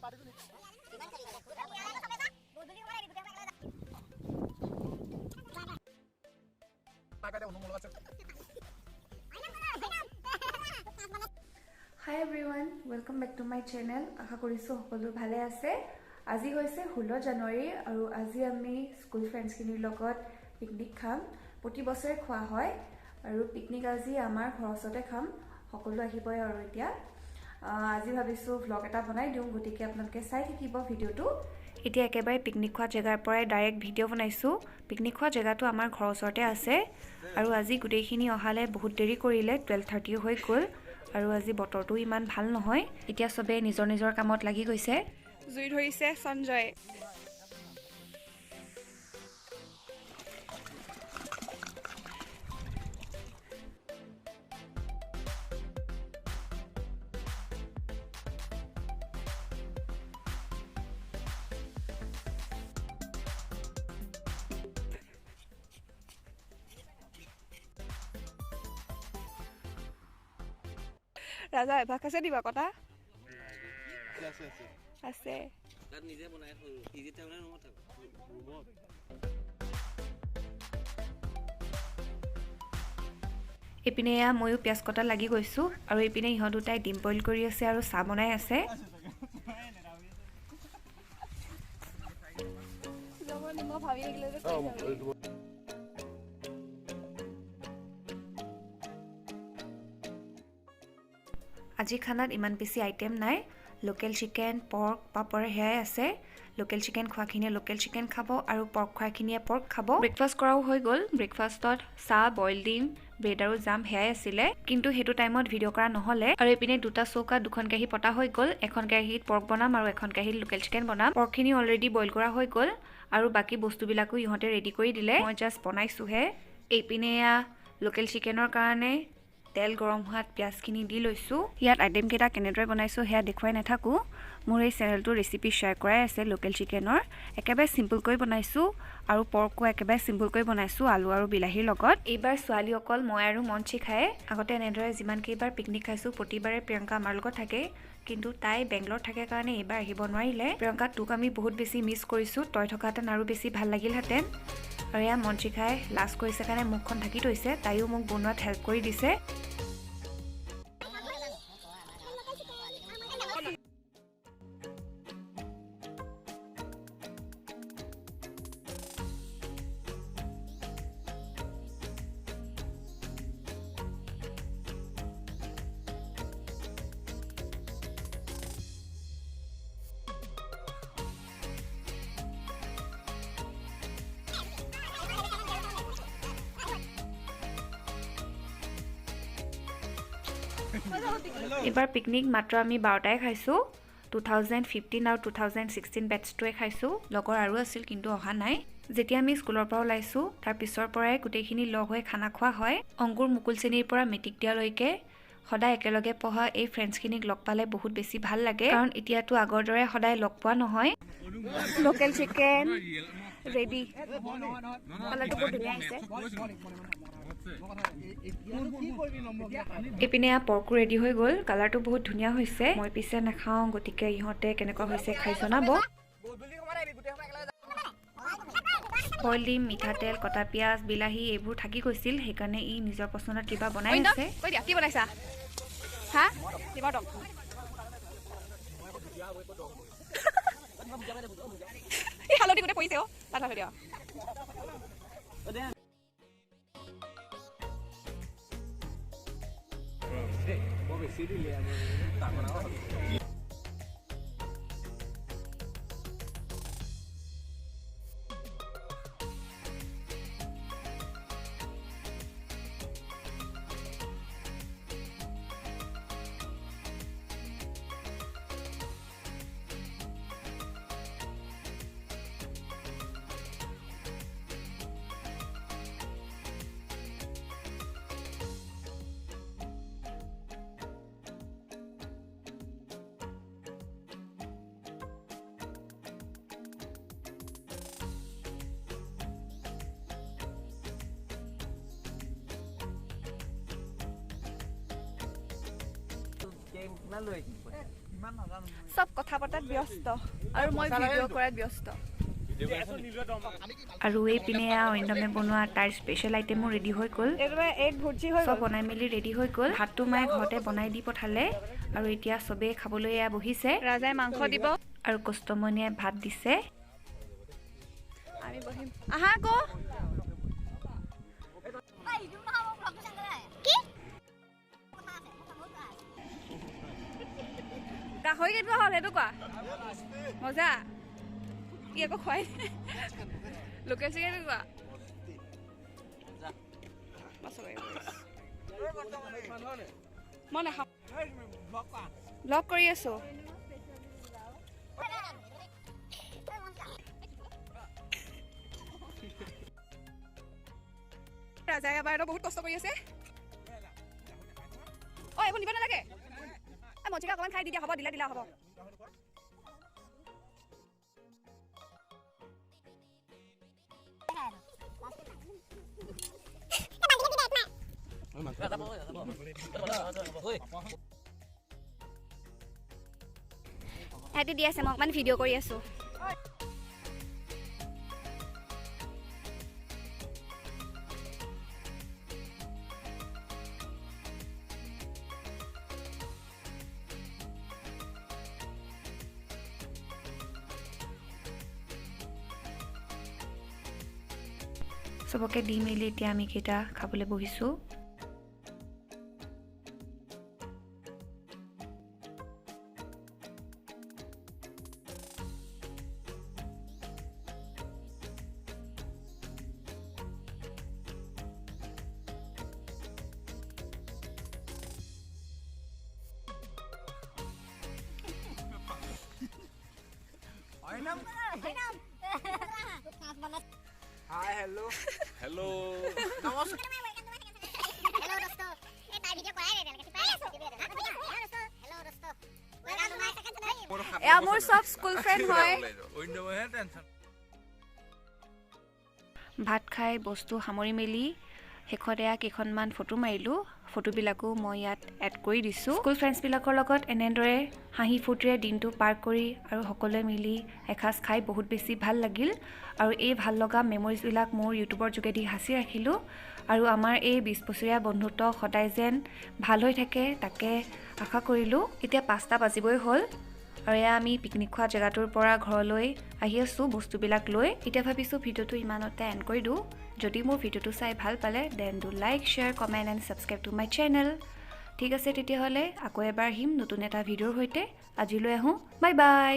Hi everyone, welcome back to my channel. আশা কৰিছো সকলো ভালে আছে। আজি হৈছে 16 জানুৱাৰী আৰু আজি আমি স্কুল ফ্ৰেণ্ডছ খিনিৰ লগত পিকনিক খাম। প্ৰতি বছৰে খোৱা হয় আৰু পিকনিক আজি আমাৰ ঘৰতে খাম। সকলো আহিবই আৰু এতিয়া আজি ভাবিছো ভ্লগ এটা বনাই দিওঁ, গতিকে আপোনালোকে চাই থাকিব ভিডিওটো। এতিয়া একেবাৰে পিকনিক খোৱা জেগাৰ পৰাই ডাইৰেক্ট ভিডিও বনাইছো। পিকনিক খোৱা জেগাটো আমাৰ ঘৰৰ ওচৰতে আছে আৰু আজি গোটেইখিনি অহালে বহুত দেৰি কৰিলে, 12:30 হৈ গ'ল আৰু আজি বতৰটো ইমান ভাল নহয়। এতিয়া সবে নিজৰ নিজৰ কামত লাগি গৈছে। জুই ধৰিছে সঞ্জয়। ৰাজা এভাগ আছে দিবা কথা আছে তাত নিজে বনাই ইজি টাইমলে ৰুমত থাকো ৰুমত। এপিনে ময়ো পিয়াজ কটা লাগি গৈছো আৰু এপিনে ইহঁত দুটাই ডিম বইল কৰি আছে আৰু চাহ বনাই আছে। আজি খানাত ইমান বেছি আইটেম নাই। লোকেল চিকেন, পৰ্ক, পাপৰ হেয়াই আছে। লোকেল চিকেন খোৱাখিনিয়ে লোকেল চিকেন খাব আৰু পৰ্ক খোৱাখিনিয়ে পৰ্ক খাব। ব্ৰেকফাষ্ট কৰাও হৈ গ'ল। ব্ৰেকফাষ্টত চাহ, বইল ডিম, ব্ৰেড আৰু জাম হেয়াই আছিলে, কিন্তু সেইটো টাইমত ভিডিঅ' কৰা নহ'লে। আৰু এইপিনে দুটা চৌকা দুখন কেৰাহী পতা হৈ গ'ল। এখন কেৰাহীত পৰ্ক বনাম আৰু এখন কেৰাহীত লোকেল চিকেন বনাম। পৰ্কখিনি অলৰেডি বইল কৰা হৈ গ'ল আৰু বাকী বস্তুবিলাকো ইহঁতে ৰেডি কৰি দিলে, মই জাষ্ট বনাইছোহে। এইপিনে লোকেল চিকেনৰ কাৰণে তেল গৰম হোৱাত পিয়াজখিনি দি লৈছোঁ। ইয়াত আইটেম কেইটা কেনেদৰে বনাইছোঁ সেয়া দেখুৱাই নাথাকোঁ। মোৰ এই চেনেলটো ৰেচিপি শ্বেয়াৰ কৰাই আছে লোকেল চিকেনৰ। একেবাৰে চিম্পলকৈ বনাইছোঁ আৰু পৰ্কো একেবাৰে চিম্পলকৈ বনাইছোঁ আলু আৰু বিলাহীৰ লগত। এইবাৰ ছোৱালী অকল মই আৰু মঞ্চি খায়। আগতে এনেদৰে যিমান কেইবাৰ পিকনিক খাইছোঁ প্ৰতিবাৰে প্ৰিয়ংকা আমাৰ লগত থাকে, কিন্তু তাই বেংগলত থাকে কাৰণে এইবাৰ আহিব নোৱাৰিলে। প্ৰিয়ংকা তোক আমি বহুত বেছি মিছ কৰিছোঁ, তই থকাহেঁতেন আৰু বেছি ভাল লাগিলহেঁতেন। আৰু এয়া মঞ্চি খাই লাজ কৰিছে কাৰণে মুখখন ঢাকি থৈছে। তাইও মোক বনোৱাত হেল্প কৰি দিছে। এবাৰ পিকনিক মাত্ৰ আমি 12টাই খাইছোঁ। 2015 আৰু 2016 বেটছটোৱে খাইছোঁ। লগৰ আৰু আছিল কিন্তু অহা নাই। যেতিয়া আমি স্কুলৰ পৰা ওলাইছোঁ তাৰ পিছৰ পৰাই গোটেইখিনি লগ হৈ খানা খোৱা হয়। অংকুৰ মুকুল শ্ৰেণীৰ পৰা মেট্ৰিক দিয়ালৈকে সদায় একেলগে পঢ়া এই ফ্ৰেণ্ডছখিনিক লগ পালে বহুত বেছি ভাল লাগে, কাৰণ এতিয়াতো আগৰ দৰে সদায় লগ পোৱা নহয়। লোকেল চিকেন ৰেডি, কালাৰটো বহুত ধুনীয়া আহিছে। এইপিনে পৰ্কো ৰেডি হৈ গ'ল, কালাৰটো বহুত ধুনীয়া হৈছে। মই পিছে নাখাওঁ, গতিকে ইহঁতে কেনেকুৱা হৈছে খাই জনাব। বইল ডিম, মিঠাতেল, কটা পিঁয়াজ, বিলাহী এইবোৰ থাকি গৈছিল, সেইকাৰণে ই নিজৰ পচন্দত কিবা বনাই আছে। কি বনাইছা? হা? হালধি গোটেই পৰিছে অ', তাত হয় দিয়া। সব কথা পতাত ব্যস্ত আৰু মই ভিডিঅ' কৰাত ব্যস্ত আৰু এইপিনে অৰিন্দমে বনোৱা তাৰ স্পেচিয়েল আইটেমো ৰেডি হৈ গ'ল চব বনাই মেলি ৰেডি হৈ গ'ল ভাতটো মায়ে ঘৰতে বনাই দি পঠালে আৰু এতিয়া চবেই খাবলৈ বহিছে ৰাজাই মাংস দিব আৰু কষ্টমনিয়ে ভাত দিছে আমি বহিম আহা আকৌ গাহৰি কেইটা হ'ল সেইটো কোৱা মজা কি আকৌ খুৱাই লোকেল চিকেন কোৱা মই নাখাওঁ ব্লগ কৰি আছো ৰাজাই এবাৰ বহুত কষ্ট কৰি আছে অ এইবোৰ নিব নালাগে মজিকা অকণমান খাই দি দিয়া হ'ব দিলা হ'ব সিহঁতি দি আছে মই অকণমান ভিডিঅ' কৰি আছো চবকে দি মেলি এতিয়া আমি কেইটা খাবলৈ বহিছোঁ Hi, hello. Hello. Namaskar. Hello dosto. तार वीडियो को आए रे हेलो दोस्तो welcome to my second time এয়া মোৰ সব স্কুল ফ্ৰেণ্ড হয় উইন্ডোহে টেনশন ভাত খাই বস্তু সামৰি মেলি শেষত কেইখনমান ফটো মাৰিলোঁ ফটোবিলাকো মই ইয়াত এড কৰি দিছোঁ স্কুল ফ্ৰেণ্ডছবিলাকৰ লগত এনেদৰে হাঁহি ফূৰ্তিৰে দিনটো পাৰ কৰি আৰু সকলোৱে মিলি এসাঁজ খাই বহুত বেছি ভাল লাগিল আৰু এই ভাল লগা মেমৰিজবিলাক মোৰ ইউটিউবৰ যোগেদি সাঁচি ৰাখিলোঁ আৰু আমাৰ এই 20 বছৰীয়া বন্ধুত্ব সদায় যেন ভাল হৈ থাকে তাকে আশা কৰিলোঁ এতিয়া 5টা বাজিবই হ'ল আৰু আমি পিকনিক খোৱা জেগাটোৰ পৰা ঘৰলৈ আহি আছোঁ বস্তুবিলাক লৈ এতিয়া ভাবিছোঁ ভিডিঅ'টো ইমানতে এণ্ড কৰি দিওঁ যদি মোৰ ভিডিঅ'টো চাই ভাল পালে then do like share comment and subscribe to my channel ঠিক আছে তেতিয়াহ'লে আকৌ এবাৰ আহিম নতুন এটা ভিডিঅ'ৰ সৈতে আজিলৈ আহোঁ বাই বাই